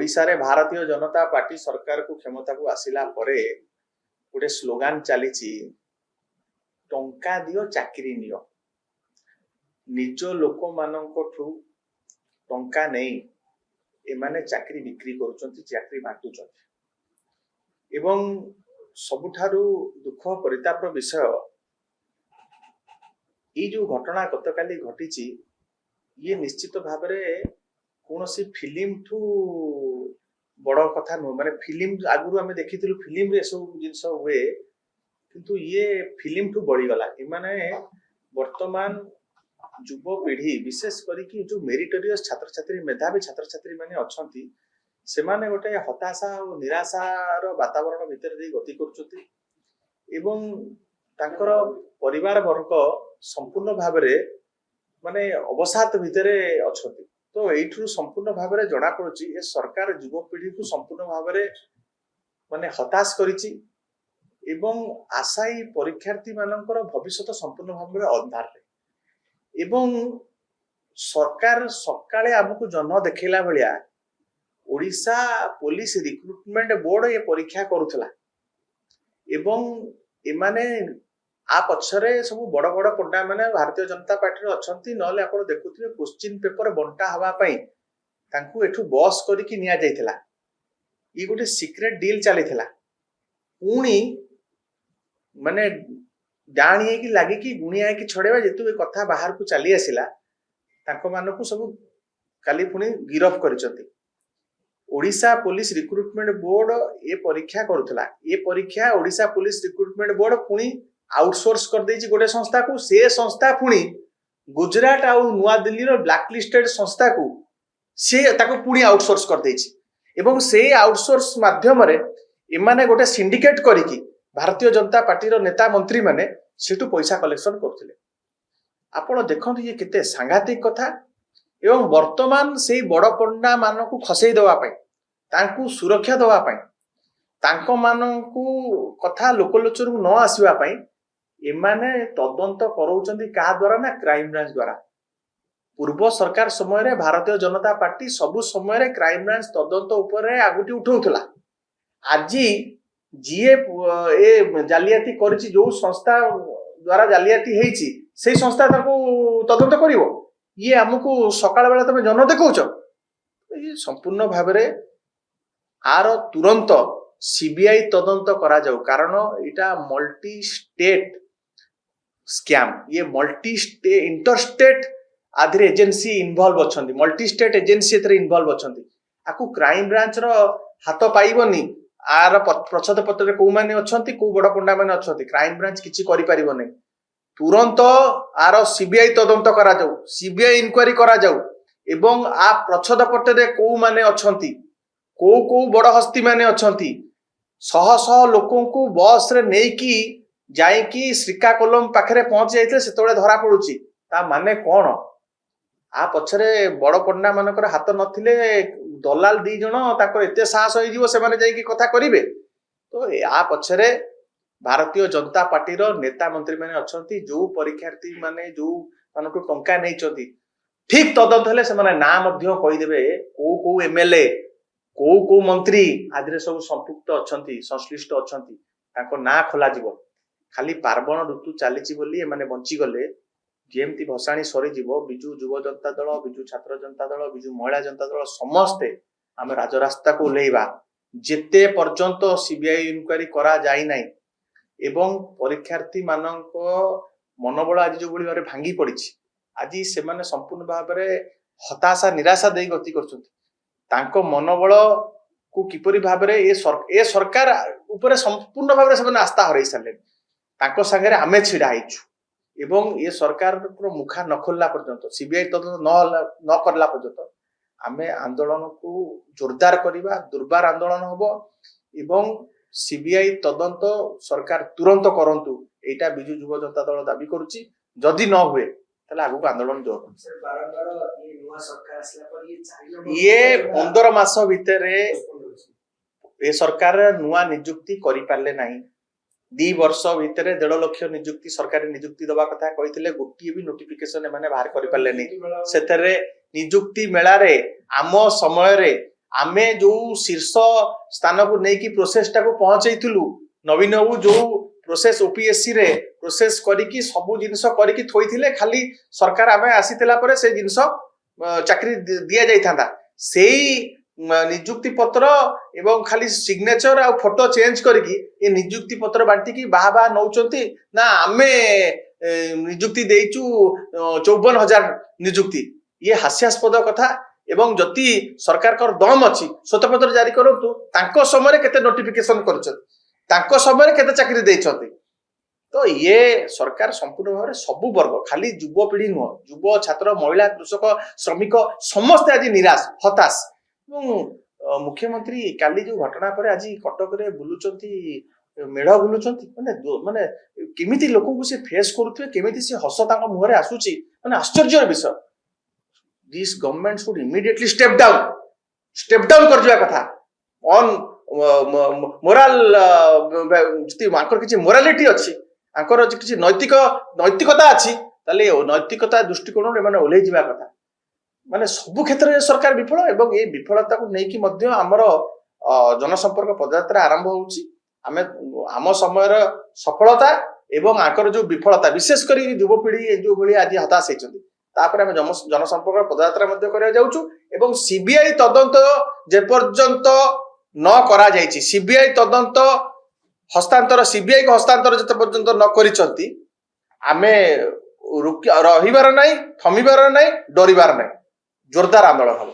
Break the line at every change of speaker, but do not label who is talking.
ओडिशा रे भारतीय जनता पार्टी सरकार को क्षमता को आसिला परे गोटे स्लोगान चली टंका दियो चाकरी नियो निज लोक मानकठू टंका नहीं एमाने चाकरी बिक्री करुचंती चाकरी बांटुचंती एवं सबुठारु दुख परितापर विषय ये जो घटना गतकाली घटी ये निश्चित भाव कौन सी फिल्म ठू बड़ कथा नुह माने फिल्म आगुरी आम देखी फिल्म रे सब जिनस हुए किंतु ये फिल्म ठू बढ़ीगला माने वर्तमान युवपीढ़ी विशेष करके जो मेरिटोरियस छात्र छात्री मेधावी छात्र छात्री माने अछंती से माने गोटे हताशा और निराशार वातावरण भितर दे गति करछथि एवं तांकर परिवार वर्ग संपूर्ण भाव माने अवसाद भितरे अछंती तो एठू संपूर्ण भाव जना पड़ुची ए सरकार युवपीढ़ी को संपूर्ण भाव माने हताश करिची एवं आशायी परीक्षार्थी मानकर भविष्य संपूर्ण भाव अंधार रे एवं सरकार सकाळे आमको जन देखैला भलिया ओडिशा पुलिस रिक्रुटमेंट बोर्ड ये परीक्षा करुथला एवं एमाने आ पछरे सब बड़ बड़ पंडा माने भारतीय जनता पार्टी रे अछंती नले आपण देखुथिबे क्वेश्चन पेपर बंटा हवा पई तांकू एठू बॉस करिकि निया जायथिला ई गोटे सीक्रेट डील चलीथिला पुणी माने डाणी की लागी कि गुणिया की छड़ेबा जेतु ए कथा बाहर को चली आसिला तांको मानकू सब काली पुणी गिरफ करिसंती ओडिशा पुलिस रिक्रुटमेंट बोर्ड ए परीक्षा करुथला ए परीक्षा ओडिशा पुलिस रिक्रुटमेंट बोर्ड पुणी आउटसोर्स कर देछि गोटे संस्था को से संस्था पुणी गुजरात आ नुआ दिल्ली रो ब्लैकलिस्टेड संस्था को से ताको पुणी आउटसोर्स कर देछि एवं से आउटसोर्स माध्यम रे एमाने गोटे सिंडिकेट करिकि भारतीय जनता पार्टी रो नेता मंत्री माने सेटू पैसा कलेक्शन करथिले आपण देखंतु ये केते सांघातिक कथा एवं वर्तमान से बड़ पंडा मानकू खसई दवा पई तांकू सुरक्षा दवा पई तांको मानकू कथा लोकलोचन न आसीबा पई एमाने तदंत करौचंदी का द्वारा ना क्राइम ब्रांच द्वारा पूर्व सरकार समय रे भारतीय जनता पार्टी सबु समय रे क्राइम ब्रांच तदंत ऊपर आगुटी उठौथला आजी जीए ए जालियाती करछि जो संस्था द्वारा जालियाती हेछि से संस्था ताको तदंत करिवो ये हमको सकाळ बेला तमे जन देखौछ ये संपूर्ण भाव रे आर तुरंत सीबीआई तदंत करा जाऊ कारण इटा मल्टी स्टेट स्कैम ये मल्टी स्टेट इंटरस्टेट आधरे एजेंसी इन्वॉल्व अछंती मल्टी स्टेट एजेंसी एतरे इन्वॉल्व अछंती आकु क्राइम ब्रांच रो हाथ पाइबनी आर प्रच्छद पत्र रे को माने अछंती को बड़ पंडा माने अछंती क्राइम ब्रांच किछि करि परिबो नै तुरंत आर सीबीआई तदंत करा जाऊ सीबीआई इंक्वायरी करा जाऊ एवं आ प्रच्छद पत्र रे को माने अछंती को बड़ हस्ती माने अछंती शह शह लोकों को बस रे नै की जाई की श्रीकाकुलम पाखरे पहुंच जाइते सेतोळे धरा पडुची ता माने कोन आ पछरे बड़ पंडा मानकर हाथ नथिले दलाल दी जण ताकर एते साहस होई जीवो से माने जाई की कथा करिवे तो आ पछरे भारतीय जनता पार्टी रो नेता मंत्री माने अछंती जो परीक्षार्थी माने जो मानको टंका नै चंती ठीक तदंत हेले से माने ना मध्य कहि देबे को एमएलए को मंत्री आदिरे सब संपुक्त अछंती संश्लिष्ट अछंती ताको ना खोला जीवो खाली पार्वण ऋतु चलीची बोली एमाने बंची गले जेमती भसाणी सरी जीवो बिजु युव जनता दल बिजु छात्र जनता दल बिजु महिला जनता दल समस्ते आम राजरास्ता को ओल्हेइबा जेते पर्यंत सीबीआई इंक्वायरी करा जाई नाही एवं परीक्षार्थी मानक मनोबल आज जो भली भाबरे भांगी पड़िछि आज से माने संपूर्ण भाव में हताशा निराशा दे गति करछथि तांको मनोबल को किपरि भाव में ए सरकार ऊपर संपूर्ण भाव में आस्था हरई सारे तांको संगे आमे छिड़ा आइछु एवं ये सरकार मुखा न खोलला पर्यंत सीबीआई तदंत न करला पर्यंत आमे आंदोलन को जोरदार करिबा दुर्बार आंदोलन होबो एवं सीबीआई तदंत सरकार तुरंत करंतु एटा बिजु युव जनता दल दाबी करूची जदि न हुए तले आगु आंदोलन जोर ये 15 मास भितरे ए सरकार नुआ नियुक्ति करि पारले नाही 2 वर्ष भितर 1.5 लाख नियुक्ति सरकारी नियुक्ति दबा कथा कहिथिले गोटिए भी नोटिफिकेशन माने बाहर करि पारले नै सेतरे नियुक्ति मेला रे आम समय रे आमे जो शीर्ष स्थान को नहीं कि प्रोसेस टाको पहुंचैथिलु नवीन बाबू जो प्रोसेस ओपीएससी रे प्रोसेस करिकी सब जिनस करिकी थोइथिले खाली सरकार आमे आसीतला परे से जिनस चाकरी दिया जाई थांदा सेही नियुक्ति पत्र एवं खाली सिग्नेचर आ फोटो चेंज करके ये नियुक्ति पत्र बांटी की बाहा बाहा नौचंती ना आमे नियुक्ति देइचु 54,000 नियुक्ति ये हास्यास्पद कथा एवं जति सरकार कर दम अछि स्वतपत्र जारी करंतु तांको समय केते नोटिफिकेशन करछत तांको समय केते चाकरी देइछथि तो ये सरकार संपूर्ण भाव सबु वर्ग खाली युवपीढ़ी नुह युव छात्र महिला कृषक श्रमिक समस्त आज निराश हताश मुख्यमंत्री काली जो घटना पर आज कटक रे बुलुचंती मेढ़ बुलुचंती माने केमिति लोक को से फेस करूथबे केमिति से हस तांका मुहरे आसुची माने आश्चर्य विषय this government should immediately step down कर दिया कथा ऑन मोरल जति मानकर किछि मोरालिटी अछि आंकर किछि नैतिकता अछि ताले नैतिकता दृष्टिकोण रे माने ओले जिबा कथा माने सब क्षेत्र में सरकार विफल एवं ये विफलता को नहीं कि मध्य आमर जनसंपर्क पदयात्रा आरंभ होउची आमे आम समय सफलता एवं आंकर जो विफलता विशेषकर युवपीढ़ी जो भली आज हताश होइछन्ती तापर आमे जनसंपर्क पदयात्रा मध्य करिया जाउछु एवं सीबीआई तदंत जे पर्यंत न करा जायछि सीबीआई तदंत हस्तांतर सीबीआई को हस्तांतर जते पर्यंत न करिसंती आमे रहिबार नाही थमिबार नाही डरिबार नाही जोरदार आंदोलन हम।